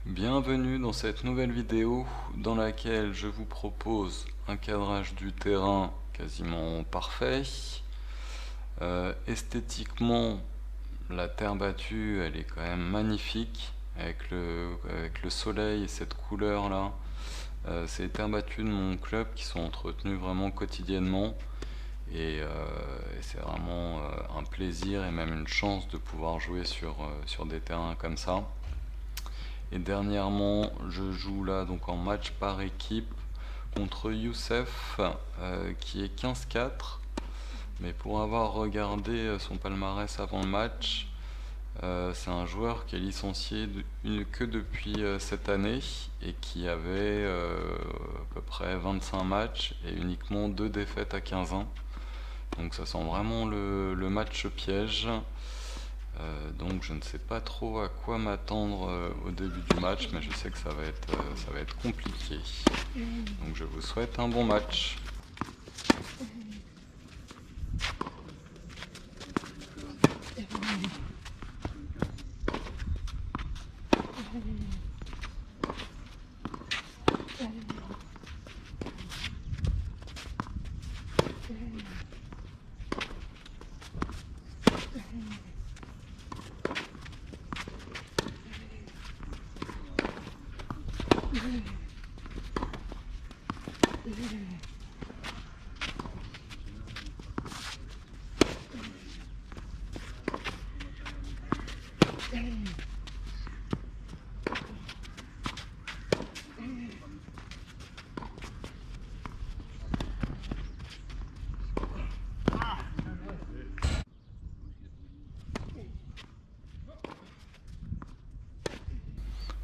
Bienvenue dans cette nouvelle vidéo dans laquelle je vous propose un cadrage du terrain quasiment parfait. Esthétiquement, la terre battue elle est quand même magnifique avec le soleil et cette couleur là. C'est les terres battues de mon club qui sont entretenues vraiment quotidiennement et c'est vraiment un plaisir et même une chance de pouvoir jouer sur des terrains comme ça. Et dernièrement, je joue là donc en match par équipe contre Youssef qui est 15-4. Mais pour avoir regardé son palmarès avant le match, c'est un joueur qui est licencié que depuis cette année et qui avait à peu près 25 matchs et uniquement 2 défaites à 15-1. Donc ça sent vraiment le match piège. Donc je ne sais pas trop à quoi m'attendre au début du match, mais je sais que ça va être compliqué. Donc je vous souhaite un bon match.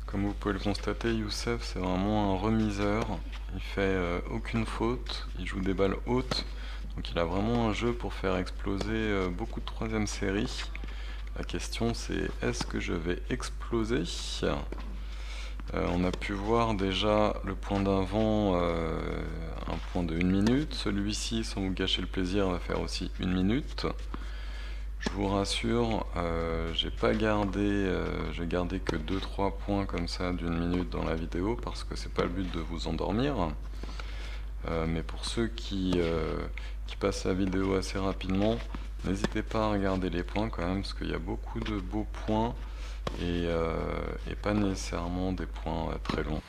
Comme vous pouvez le constater, Youssef c'est vraiment un remiseur, il fait aucune faute, il joue des balles hautes, donc il a vraiment un jeu pour faire exploser beaucoup de troisième série. La question c'est est-ce que je vais exploser? On a pu voir déjà le point d'avant, un point de 1 minute, celui-ci sans vous gâcher le plaisir va faire aussi 1 minute. Je vous rassure, j'ai gardé que 2-3 points comme ça d'une minute dans la vidéo parce que c'est pas le but de vous endormir. Mais pour ceux qui passent la vidéo assez rapidement, n'hésitez pas à regarder les points quand même parce qu'il y a beaucoup de beaux points et pas nécessairement des points très longs.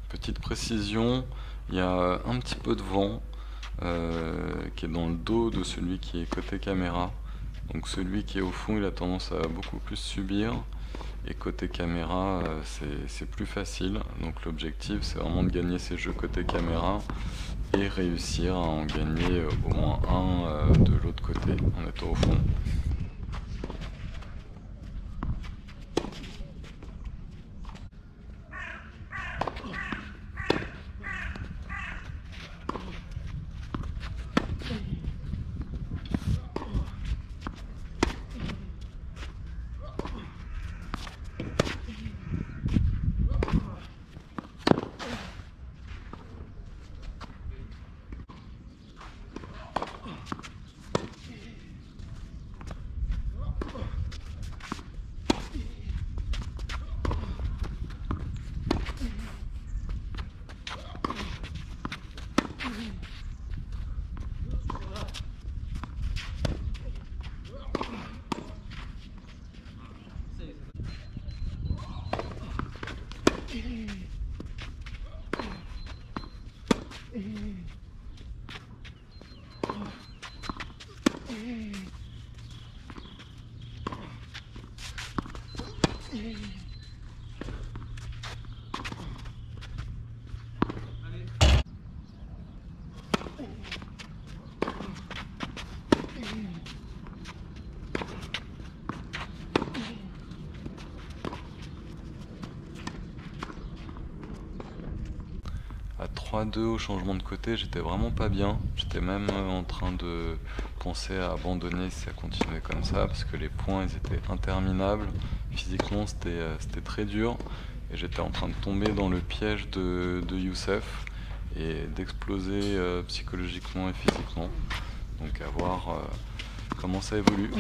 Petite précision, il y a un petit peu de vent qui est dans le dos de celui qui est côté caméra. Donc celui qui est au fond, il a tendance à beaucoup plus subir. Et côté caméra, c'est plus facile. Donc l'objectif, c'est vraiment de gagner ces jeux côté caméra et réussir à en gagner au moins un de l'autre côté en étant au fond. À 3-2 au changement de côté, j'étais vraiment pas bien. J'étais même en train de penser à abandonner si ça continuait comme ça, parce que les points ils étaient interminables. Physiquement c'était très dur, et j'étais en train de tomber dans le piège de Youssef et d'exploser psychologiquement et physiquement. Donc à voir comment ça évolue.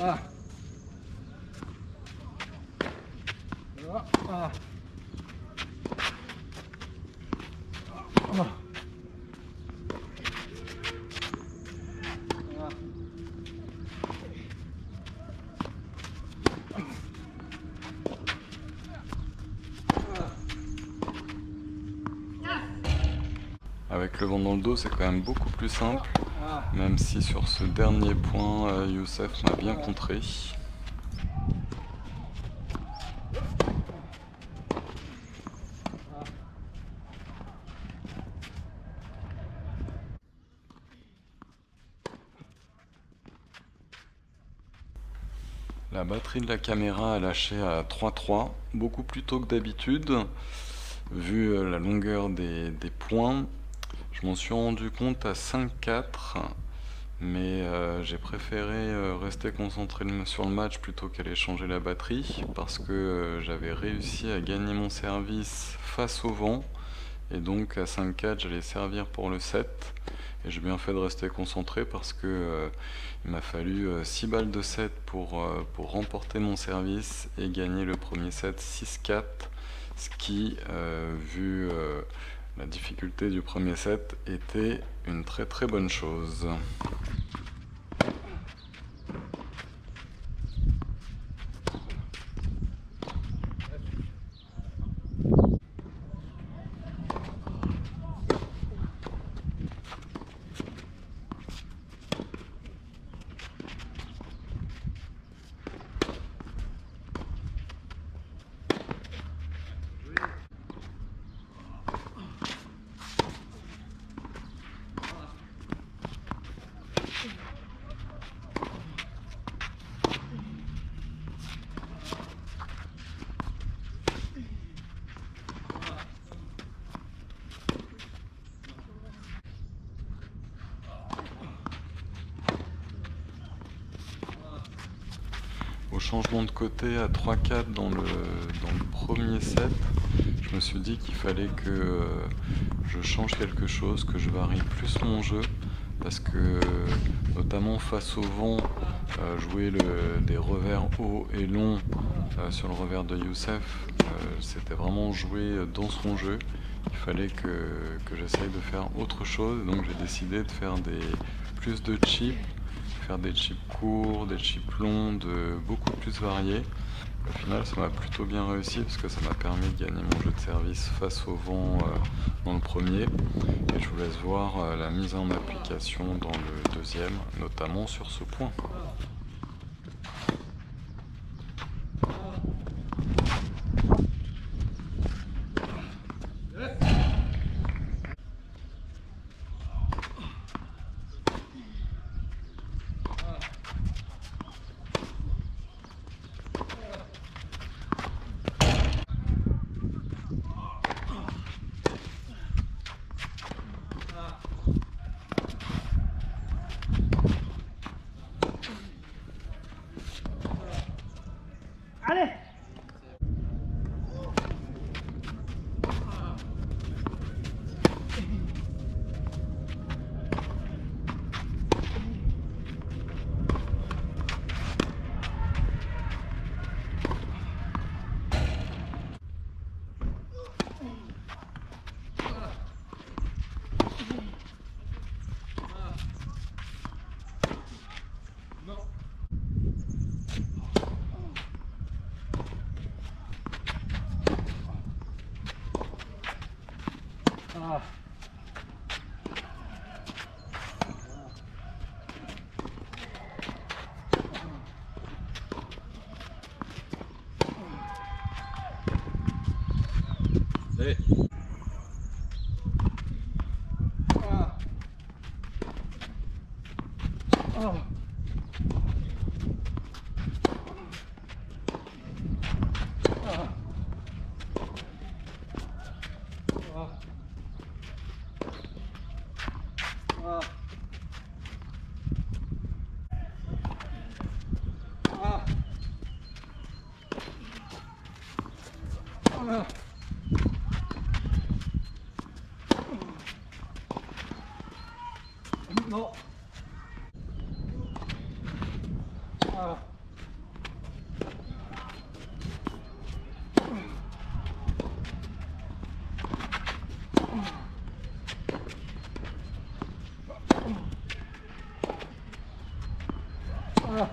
Ah. Ah. Ah. Avec le vent dans le dos, c'est quand même beaucoup plus simple, même si sur ce dernier point, Youssef m'a bien contré. La batterie de la caméra a lâché à 3,3, beaucoup plus tôt que d'habitude, vu la longueur des points. Je m'en suis rendu compte à 5,4, mais j'ai préféré rester concentré sur le match plutôt qu'aller changer la batterie, parce que j'avais réussi à gagner mon service face au vent, et donc à 5,4 j'allais servir pour le 7. Et j'ai bien fait de rester concentré parce que il m'a fallu 6 balles de 7 pour remporter mon service et gagner le premier set 6-4, ce qui, vu la difficulté du premier set, était une très très bonne chose. changement de côté à 3-4 dans le premier set, je me suis dit qu'il fallait que je change quelque chose, que je varie plus mon jeu, parce que notamment face au vent, jouer des revers hauts et longs sur le revers de Youssef, c'était vraiment jouer dans son jeu. Il fallait que j'essaye de faire autre chose, donc j'ai décidé de faire plus de chips, faire des chips courts, des chips longs, beaucoup plus variés. Au final, ça m'a plutôt bien réussi parce que ça m'a permis de gagner mon jeu de service face au vent dans le premier. Et je vous laisse voir la mise en application dans le deuxième, notamment sur ce point. Allez! Ah. Allez. Ah. Ah. Non. Ah. Ah.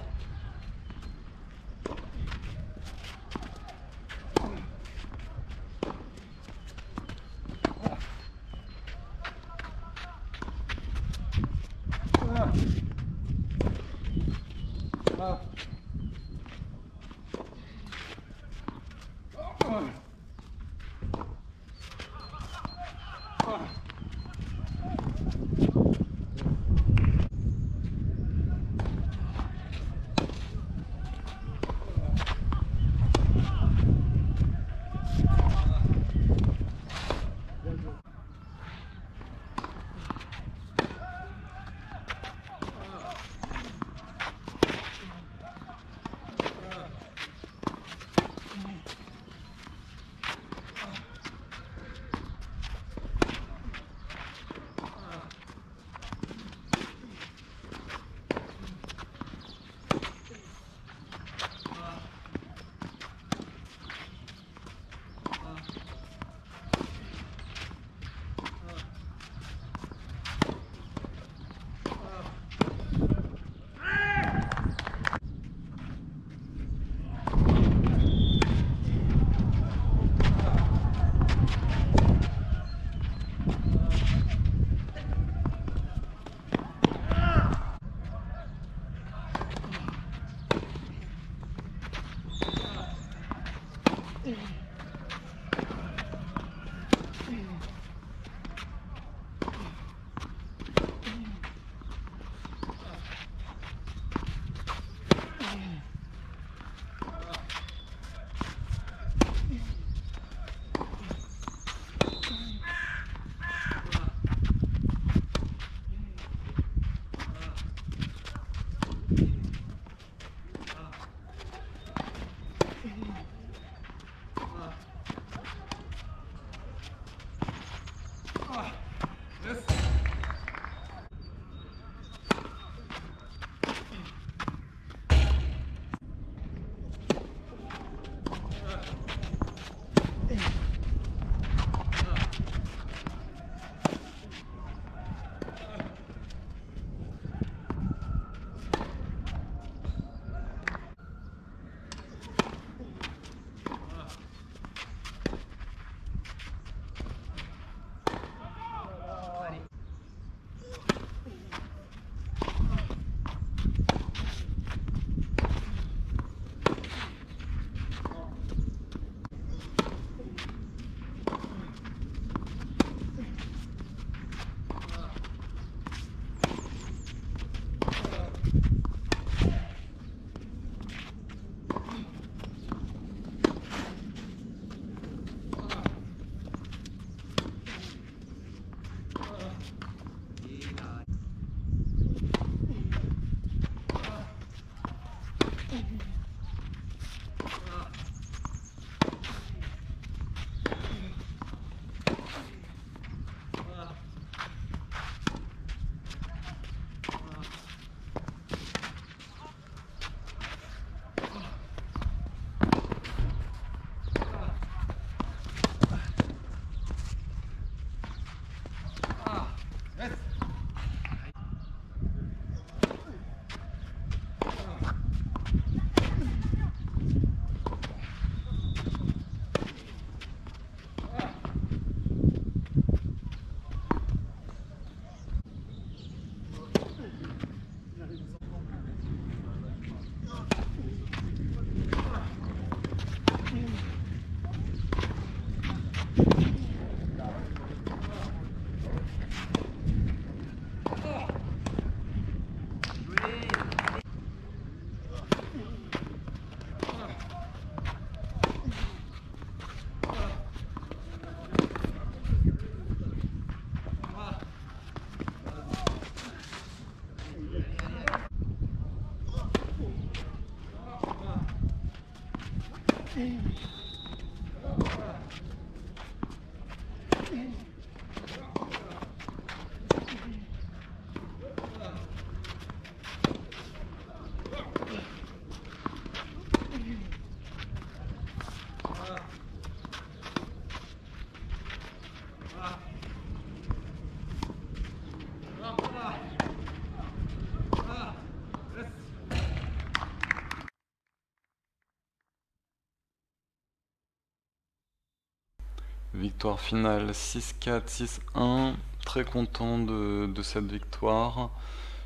Victoire finale 6-4, 6-1. Très content de cette victoire.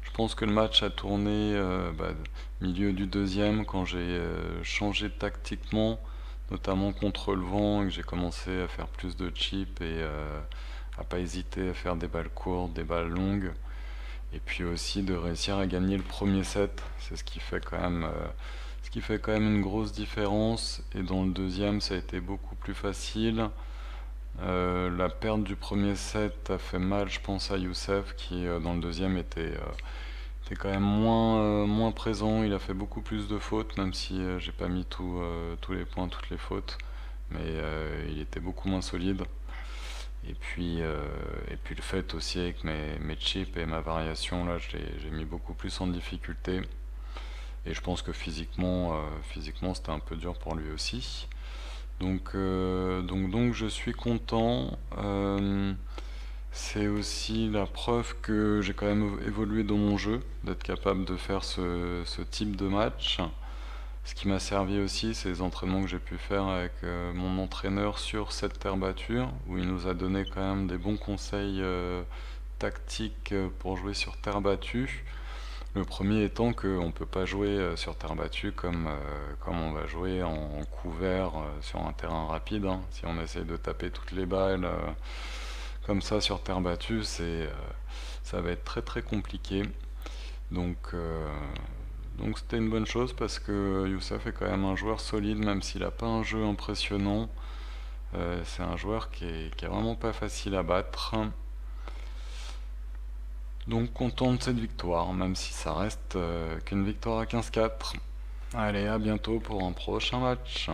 Je pense que le match a tourné milieu du deuxième quand j'ai changé tactiquement, notamment contre le vent, et que j'ai commencé à faire plus de chips et à pas hésiter à faire des balles courtes, des balles longues. Et puis aussi de réussir à gagner le premier set. C'est ce qui fait quand même une grosse différence. Et dans le deuxième, ça a été beaucoup plus facile. La perte du premier set a fait mal, je pense, à Youssef qui dans le deuxième était quand même moins présent. Il a fait beaucoup plus de fautes, même si j'ai pas mis tous les points, toutes les fautes, mais il était beaucoup moins solide. Et puis le fait aussi avec mes chips et ma variation, là j'ai mis beaucoup plus en difficulté. Et je pense que physiquement c'était un peu dur pour lui aussi. Donc je suis content. C'est aussi la preuve que j'ai quand même évolué dans mon jeu, d'être capable de faire ce type de match. Ce qui m'a servi aussi, c'est les entraînements que j'ai pu faire avec mon entraîneur sur cette terre battue, où il nous a donné quand même des bons conseils tactiques pour jouer sur terre battue. Le premier étant qu'on ne peut pas jouer sur terre battue comme on va jouer en couvert sur un terrain rapide, hein. Si on essaye de taper toutes les balles comme ça sur terre battue, ça va être très très compliqué. Donc c'était une bonne chose parce que Youssef est quand même un joueur solide, même s'il n'a pas un jeu impressionnant. C'est un joueur qui est vraiment pas facile à battre. Donc content de cette victoire, même si ça reste qu'une victoire à 15-4. Allez, à bientôt pour un prochain match.